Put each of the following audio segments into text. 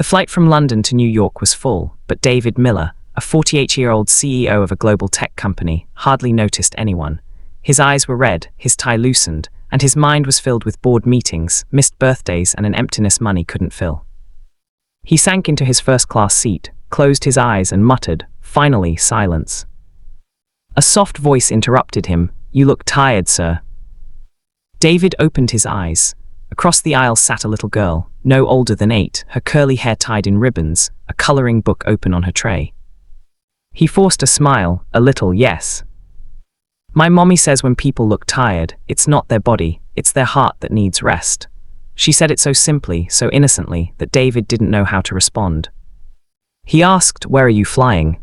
The flight from London to New York was full, but David Miller, a 48-year-old CEO of a global tech company, hardly noticed anyone. His eyes were red, his tie loosened, and his mind was filled with board meetings, missed birthdays, and an emptiness money couldn't fill. He sank into his first-class seat, closed his eyes, and muttered, finally, silence. A soft voice interrupted him. "You look tired, sir." David opened his eyes. Across the aisle sat a little girl, no older than 8, her curly hair tied in ribbons, a coloring book open on her tray. He forced a smile, a little yes. "My mommy says when people look tired, it's not their body, it's their heart that needs rest." She said it so simply, so innocently, that David didn't know how to respond. He asked, "Where are you flying?"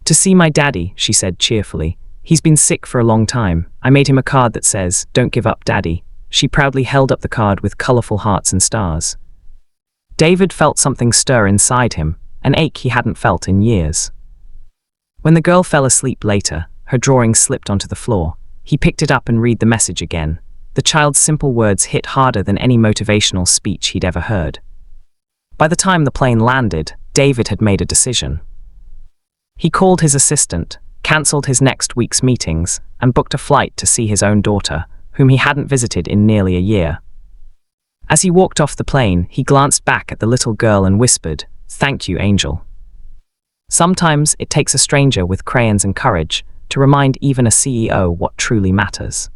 "To see my daddy," she said cheerfully. "He's been sick for a long time. I made him a card that says, 'Don't give up, Daddy.'" She proudly held up the card with colorful hearts and stars. David felt something stir inside him, an ache he hadn't felt in years. When the girl fell asleep later, her drawing slipped onto the floor. He picked it up and read the message again. The child's simple words hit harder than any motivational speech he'd ever heard. By the time the plane landed, David had made a decision. He called his assistant, cancelled his next week's meetings, and booked a flight to see his own daughter, whom he hadn't visited in nearly a year. As he walked off the plane, he glanced back at the little girl and whispered, "Thank you, Angel." Sometimes it takes a stranger with crayons and courage to remind even a CEO what truly matters.